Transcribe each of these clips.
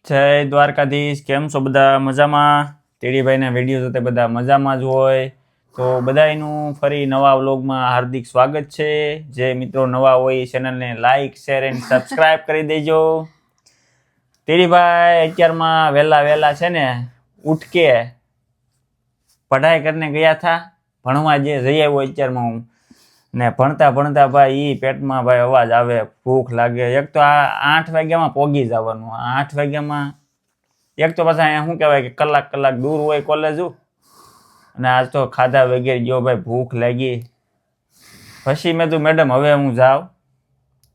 જય દ્વારકાધીશ. કેમ છો બધા? મજામાં? ટેડીભાઈના વિડીયો જોતે બધા મજામાં જ હોય તો બધાનું ફરી નવા વ્લોગમાં હાર્દિક સ્વાગત છે. જે મિત્રો નવા હોય એ ચેનલને લાઈક શેર એન્ડ સબસ્ક્રાઈબ કરી દેજો. ટેડીભાઈ અત્યારમાં વહેલા છે ને ઉઠકે પઢાઈ કરીને ગયા હતા ભણવા. જે જઈ આવ્યો અત્યારમાં હું ને ભણતા ભાઈ ઈ પેટમાં ભાઈ અવાજ આવે, ભૂખ લાગે. એક તો આ 8 વાગ્યામાં પોગી જવાનું. 8 વાગ્યામાં એક તો પાછા અહીંયા શું કહેવાય કે કલાક દૂર હોય કોલેજ. અને આજ તો ખાધા વગેરે ગયો ભાઈ, ભૂખ લાગી. પછી મેં તું મેડમ હવે હું જાઉં,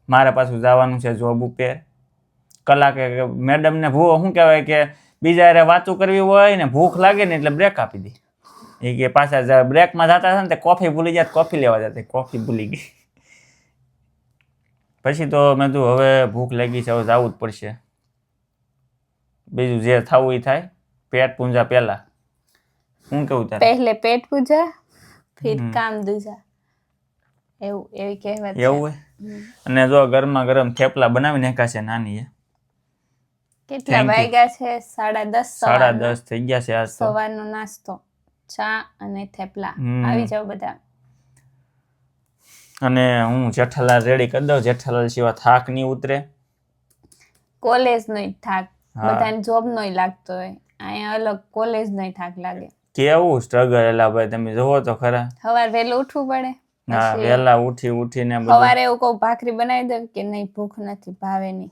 મારે પાછું જવાનું છે જોબ ઉપર. કલાકે મેડમને શું કહેવાય કે બીજા યારે વાતું કરવી હોય ને ભૂખ લાગે ને એટલે બ્રેક આપી દી. એ કે પાછા બ્રેકમાં જતા હતા ને તે કોફી ભૂલી જાય, કોફી લેવા જતા, કોફી ભૂલી ગઈ. પછી તો મેં તું હવે ભૂખ લાગી છે, હવે જવું જ પડશે. બીજું જે થવું એ થાય, પેટ પૂંજા પહેલા. શું કેવું તારે? પહેલે પેટ પૂજા ફિર કામ દૂજા, એવી કહેવત છે. એવું હોય. અને જો ગરમા ગરમ થેપલા બનાવી નાખ્યા છે નાની. કેટલા વાગ્યા છે? 10:30. 10:30 થઈ ગયા છે. આજ તો સવારનો નાસ્તો, ચા અને થેપલા. આવી જાવ બધા. અને હું જેઠાલાલ રેડી કરી દઉં. જેઠાલાલ સિવાય થાક નહીં ઉતરે. કોલેજ નો થાક બધાને જોબ નો લાગતો હોય, અહીંયા અલગ કોલેજ નો થાક લાગે. કેવું સ્ટ્રગલ એલા ભાઈ, તમે જોવો તો ખરા. સવારે વહેલું ઉઠવું પડે. હા, વહેલા ઉઠીને સવારે એવું કહું ભાખરી બનાવી દઉં કે નહીં, ભૂખ નથી, ભાવે નહીં.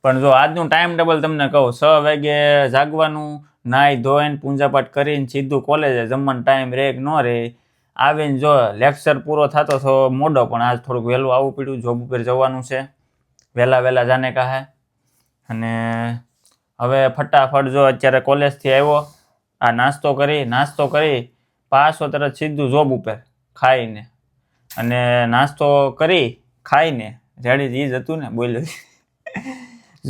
પણ જો આજનું ટાઈમ ટેબલ તમને કહું, 6 વાગે જાગવાનું, નાઈ ધોઈને પૂજાપાઠ કરીને સીધું કોલેજે. જમવાનો ટાઈમ રે કે ન રે, આવીને જો લેક્ચર પૂરો થતો તો મોડો, પણ આજ થોડુંક વહેલું આવવું પડ્યું. જોબ ઉપર જવાનું છે, વહેલા જાને કહે. અને હવે ફટાફટ જો અત્યારે કોલેજથી આવ્યો, આ નાસ્તો કરી પાછો તરત સીધું જોબ ઉપર ખાઈને. અને નાસ્તો કરી ખાઈને રેડી જ હતું ને બોલ્યું.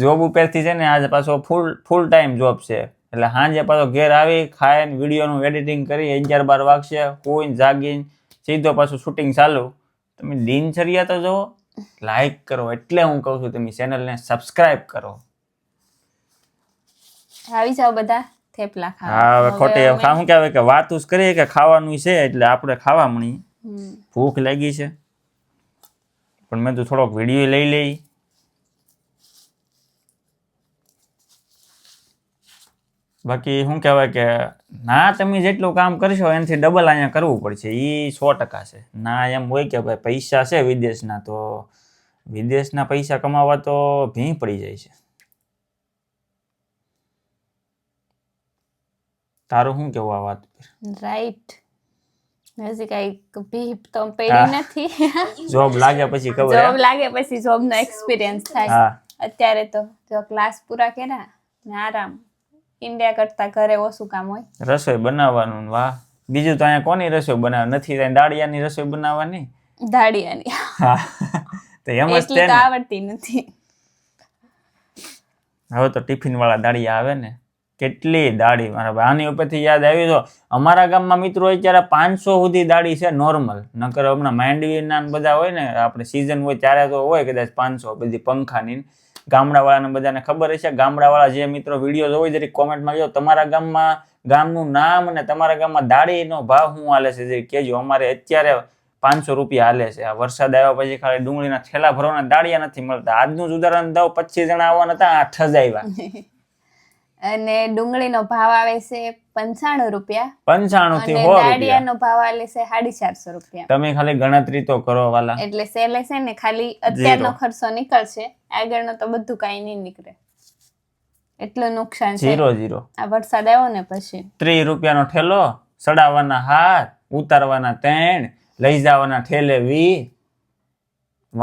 જોબ ઉપરથી છે ને આજે પાછો ફૂલ ટાઈમ જોબ છે, એટલે સાંજે પાછો ઘેર આવી ખાઈને વિડીયોનું એડિટિંગ કરી 11-12 વાગશે, કોઈને જાગીને સીધો પાછું શૂટિંગ ચાલુ. તમે દિનચર્યા તો જુઓ, લાઈક કરો. એટલે હું કહું છું તમે ચેનલને સબસ્ક્રાઈબ કરો. આવી જાવ બધા થેપલા ખાવા. હા, હવે ખોટી શું કહેવાય કે વાતું જ કરીએ કે ખાવાનું છે, એટલે આપણે ખાવા મળી. ભૂખ લાગી છે, પણ મેં તો થોડોક વિડીયો લઈ લઈ. બાકી શું કહેવાય કે ના, તમે જેટલું કામ કરશો એનાથી ડબલ અહીંયા કરવું પડશે. એ 100% છે. ના એમ હોય કે ભાઈ પૈસા છે વિદેશના, તો વિદેશના પૈસા કમાવા તો ભીં પડી જાય છે. તારું શું કેવું આ વાત પર? રાઈટ. હજી કઈ ભીપ તો પડી નથી. જોબ લાગે પછી ખબર. જોબ લાગે પછી જોબ નો એક્સપિરિયન્સ થાય. અત્યારે તો જો ક્લાસ પૂરા કર્યા ને આરામ. ઇન્ડિયા કરતા ઘરે ઓછું કામ હોય. રસોઈ બનાવવાનું, વાહ. બીજું તો અહીંયા કોની રસોઈ બનાવે નથી, દાળિયાની રસોઈ બનાવવાની. દાળિયાની. હા, તો એમ જ તે ને. આવડતી નથી. હવે તો ટિફિન વાળા દાળિયા આવે ને, કેટલી દાળી. મારા આની ઉપરથી યાદ આવી તો અમારા ગામમાં મિત્રો અત્યારે 500 સુધી દાળી છે નોર્મલ. નકર હમણાં માંડવીના બધા હોય ને, આપણે સિઝન હોય ત્યારે તો હોય કદાચ 500 બધી પંખાની. ગામડાવાળાને બધાને ખબર હશે. ગામડાવાળા જે મિત્રો વિડીયો જોવો જરીક કોમેન્ટમાં કહો તમારા ગામમાં ગામનું નામ અને તમારા ગામમાં દાળીનો ભાવ શું હાલે છે જરીક કહેજો. અમારે અત્યારે 500 રૂપિયા હાલે છે. આ વરસાદ આવ્યા પછી ખાલી ડુંગળીના થેલા ભરવાના દાળિયા નથી મળતા. આજનું જ ઉદાહરણ દઉં, 25 જણા આવવાના હતા, 8 જ આવ્યા. અને ડુંગળીનો ભાવ આવે છે 95 રૂપિયા. 95 થી 100 રૂપિયા. દાળિયાનો ભાવ આવે છે 450 રૂપિયા. તમે ખાલી ગણતરી તો કરો વાલા. એટલે સેલે છે ને ખાલી અત્યારનો ખર્ચો નીકળશે, આગળનો તો બધું કાઈ નહીં નીકળે. એટલું નુકસાન છે. 0 આ વરસાદ આવ્યો ને પછી 30 રૂપિયાનો ઠેલો, સડાવવાના હાથ, ઉતારવાના 3, લઈ જવાના ઠેલે 20.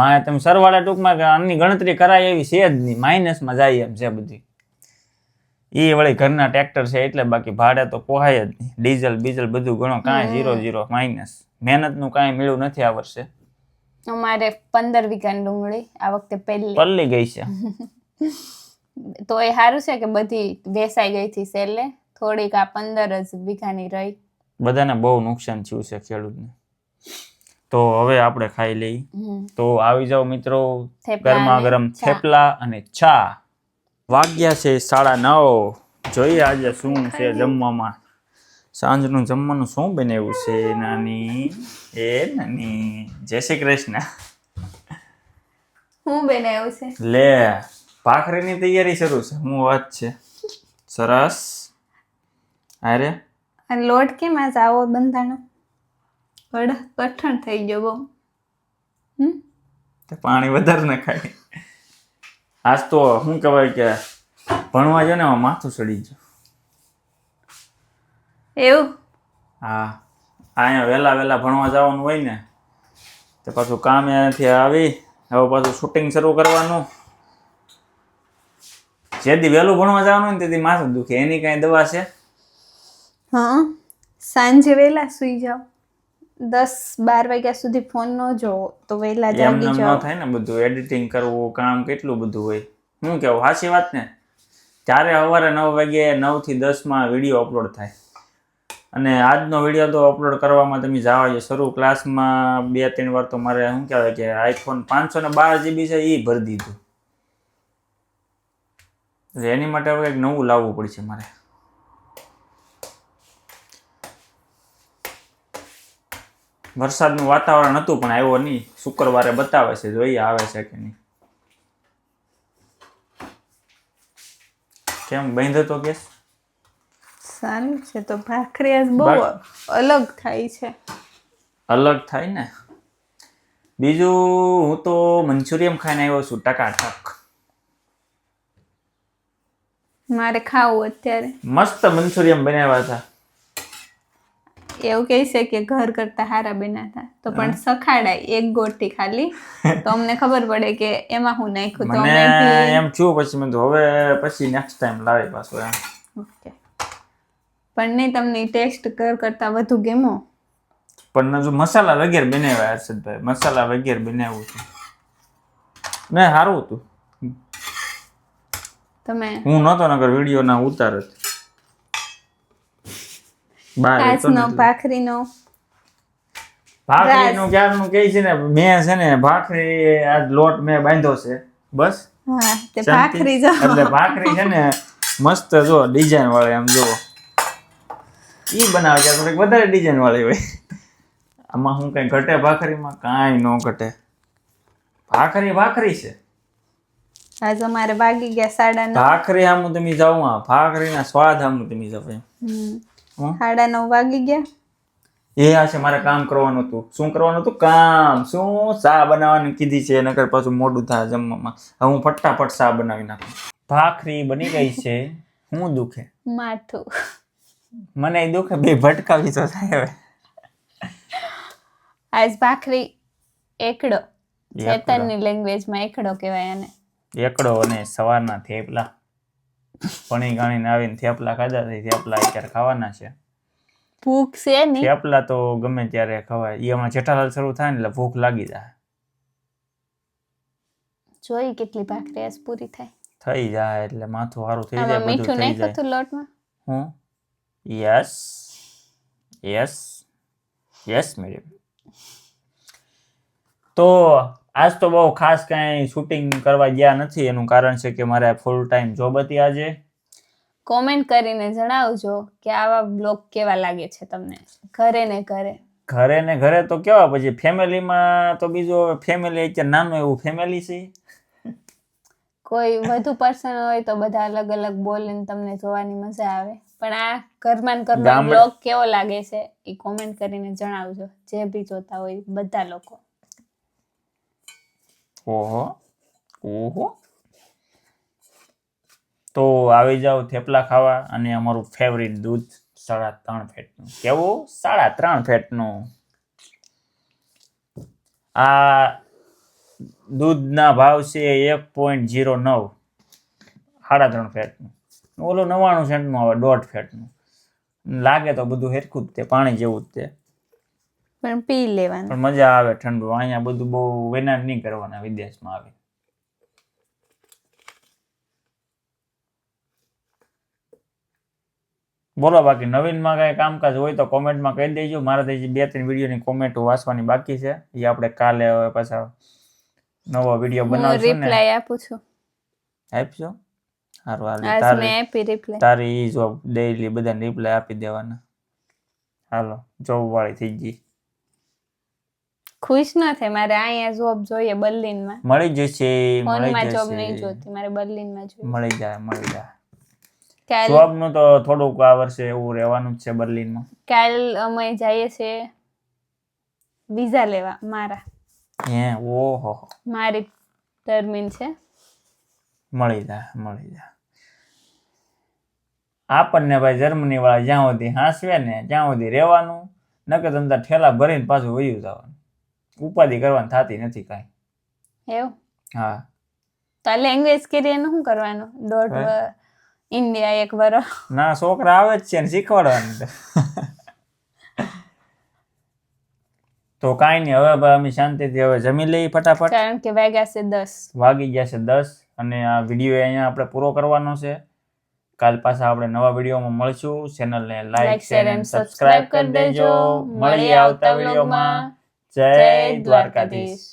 વાંહે તમે સરવાળા ટૂંકમાં આની ગણતરી કરાય એવી છે જ નહીં, માઇનસમાં જાય એમ છે બધી. એ વળી ઘરના ટ્રેક્ટર છે એટલે, બાકી ભાડે તો પોહાય જ નહીં. ડીઝલ બીઝલ બધું ગણો, કાંઈ 0 માઇનસ. મહેનતનું કાંઈ મળ્યું નથી આ વર્ષે. અમારે 15 વીઘાની ડુંગળી આ વખતે પલ્લી ગઈ છે. તો એ સારું છે કે બધી વેસાઈ ગઈ હતી સેલે, થોડીક આ 15 જ વીઘાની રહી. બધાને બહુ નુકસાન થયું છે ખેડૂતને. તો હવે આપણે ખાઈ લઈ. તો આવી જાઓ મિત્રો, ગરમા ગરમ થેપલા અને ચા. વાગ્યા છે 9:30. જોઈએ આજે શું છે જમવામાં. સાંજનું જમવાનું શું બનાવ્યું છે નાની? જય શ્રી કૃષ્ણ. હું બનાવ્યું છે? લે ભાખરીની તૈયારી શરૂ છે. હું વાત છે સરસ. અરે આ લોટ કેમ આજ આવો બંધાણો? કઠણ થઈ ગયો બહુ. તે પાણી વધારે ન ખાય. આજ તો શું કહેવાય કે ભણવા જો ને માથું સડી ગયું. એવું? હા, અહીંયા વહેલા ભણવા જવાનું હોય ને તો પાછું કામેથી આવી હવે પાછું શૂટિંગ શરૂ કરવાનું. જેથી વહેલું ભણવા જવાનું હોય ને તેથી માથું દુખે. એની કાંઈ દવા છે? હા, સાંજે વહેલા સુઈ જાઓ. 10-12 વાગ્યા સુધી ફોન ન જોવો તો વહેલા જાગી એમ જાઓ. ન થાય ને, બધું એડિટિંગ કરવું, કામ કેટલું બધું હોય. શું કેવું, સાચી વાત ને? ત્યારે સવારે 9 વાગે 9 થી 10 વિડીયો અપલોડ થાય. અને આજનો વિડીયો તો અપલોડ કરવામાં તમે જાઓ છો શરૂ ક્લાસમાં 2-3 વાર તો મારે શું કહેવાય કે આઈફોન 512 GB છે એ ભરી દીધું. એની માટે હવે કંઈક નવું લાવવું પડશે મારે. વરસાદનું વાતાવરણ હતું પણ આવ્યો નહીં. શુક્રવારે બતાવે છે, જોઈએ આવે છે કે નહીં. કેમ બંધ હતો ગેસ? સારું છે તો ભાખરી આજ બહુ અલગ થાય છે. અલગ થાય ને. બીજું હું તો મંચુરિયન ખાઈને આવ્યો છું ટકાટક. મારે ખાવું અત્યારે. મસ્ત મંચુરિયન બનાવ્યા હતા. એવું કહે છે કે ઘર કરતા હારા બનાતા તો પણ સખાડાય એક ગોટી ખાલી તો અમને ખબર પડે કે એમાં હું નાખ્યું. તો મને એમ થયું પછી મેં તો હવે પછી નેક્સ્ટ ટાઈમ લાવી પાછું એમ. ઓકે. પણ નહીં તમને ટેસ્ટ ઘર કરતા વધુ ગમો? પણ જો મસાલા વગેરે બનાવ્યા હર્ષદભાઈ, મસાલા વગેરે બનાવ્યું હતું ને સારું હતું. તમે હું નહોતો નકર વિડીયો ના ઉતારત. આજનો ભાખરીનો ક્યારનું કહે છે ને, મેં છે ને ભાખરી આજ લોટ મેં બાંધ્યો છે બસ. હા, તે ભાખરી જો એટલે ભાખરી છે ને મસ્ત જો ડિઝાઇન વાળી આમ જો ઈ બનાવે છે થોડીક વધારે ડિઝાઇન વાળી હોય. આમાં હું કઈ ઘટે ભાખરીમાં? કાંઈ ન ઘટે. ભાખરી છે. આજ અમારે વાગી ગયા 9:30. ભાખરી આમ તમે જાઓ, ભાખરીના સ્વાદ આમ તમે જાઓ. 9:30 વાગી ગયા. એ આ છે મારે કામ કરવાનું હતું. શું કરવાનું હતું? કામ. શું? ચા બનાવવાની કીધી છે, નકર પાછું મોડું થાય જમવામાં. હવે હું ફટાફટ ચા બનાવી નાખું. ભાખરી બની ગઈ છે. હું દુખે? માથું. મને દુખે, બે ભટકાવી તો થાય હવે. આજ ભાખરી એકડો. ચેતનની લેંગ્વેજમાં એકડો કહેવાય આને. એકડો અને સવારના થેપલા. ભણી ગાણીને આવીને થેપલા ખાધા છે. થેપલા અત્યારે ખાવાના છે. ભૂખ છે ને? થેપલા તો ગમે ત્યારે ખવાય. એ હમણાં જેઠાલાલ શરૂ થાય ને એટલે ભૂખ લાગી જાય. જોઈ કેટલી ભાખરી આજ પૂરી થાય. થઈ જાય એટલે માથું સારું થઈ જાય. મીઠું નાખ્યું હતું લોટમાં? હું યસ મેડમ. તો આજ તો બહુ ખાસ કાંઈ શૂટિંગ કરવા ગયા નથી. એનું કારણ છે કે મારે ફૂલ ટાઈમ જોબ હતી આજે. કોમેન્ટ કરીને જણાવજો કે આવા બ્લોગ કેવા લાગે છે તમને. ઘરે ને ઘરે તો કેવા, પછી ફેમિલીમાં તો બીજો ફેમિલી અત્યારે નાનું એવું ફેમિલી છે. કોઈ વધુ પર્સન હોય તો બધા અલગ અલગ બોલીને તમને જોવાની મજા આવે. પણ આ ઘરમાં બ્લોગ કેવો લાગે છે એ કોમેન્ટ કરીને જણાવજો, જે બી જોતા હોય બધા લોકો. ઓહો. તો આવી જાઓ થેપલા ખાવા. અને અમારું ફેવરિટ દૂધ 3.5 ફેટનું. કેવું? 3.5 ફેટનું. આ દૂધના ભાવ છે 1.09. 3.5 ફેટનું. ઓલો 99 સેન્ટનું આવે 1.5 ફેટનું. લાગે તો બધું હેરખું જ તે, પાણી જેવું જ તે, પણ પી લેવાનું. પણ મજા આવે ઠંડુ. અહીંયા બધું બહુ વેનાટ નહીં કરવાના વિદેશમાં આવે. બોલો બાકી નવીનમાં કઈ કામકાજ હોય તો કોમેન્ટમાં કહી દેજો. મારે તો 2-3 વિડીયોની કોમેન્ટ વાંચવાની બાકી છે. એ આપણે કાલે હવે પાછા નવો વિડીયો બનાવશું ને. રિપ્લાય આપું છું. આપજો. હારું હાલ આજ તારે મેં આપી રિપ્લાય. તારી જોબ ડેઈલી બધાને રિપ્લાય આપી દેવાના. હાલો જોબ વાળી થઈ ગઈ. ખુશ ન થાય, મારે અહીંયા જોબ જોઈએ બર્લિનમાં. મળી જશે ફોનમાં જોબ નહીં જોતી, મારે બર્લિનમાં જોઈએ. મળી જાય. કાલ જોબ નું તો થોડુંક આ વર્ષે એવું રહેવાનું જ છે બર્લિનમાં. કાલ અમે જઈએ છીએ વિઝા લેવા મારા. હે ઓહો મારી ટર્મિન છે. મળી જાય. આપણને ભાઈ જર્મની વાળા જ્યાં સુધી હાંસવે ને ત્યાં સુધી રહેવાનું, નકર તમતા ઠેલા ભરીને પાછું વયું જવાનું. ઉપાધિ કરવાની થતી નથી કાંઈ. એવું? હા તો લેંગ્વેજ કેરિયર શું કરવાનું? ઇન્ડિયા 1 વર્ષ. ના છોકરા આવે જ છે ને શીખવાડવાનું તો. તો કાંઈ નહીં, હવે ભાઈ અમે શાંતિથી હવે જમી લઈએ ફટાફટ. કારણ કે વાગ્યા છે 10. વાગી ગયા છે 10 અને આ વિડીયો અહીંયા આપણે પૂરો કરવાનો છે. કાલ પાછા આપણે નવા વિડીયોમાં મળશું. ચેનલને લાઈક શેર અને સબસ્ક્રાઇબ કરી દેજો. મળીએ આવતા વિડીયોમાં. જય દ્વારકાધીશ.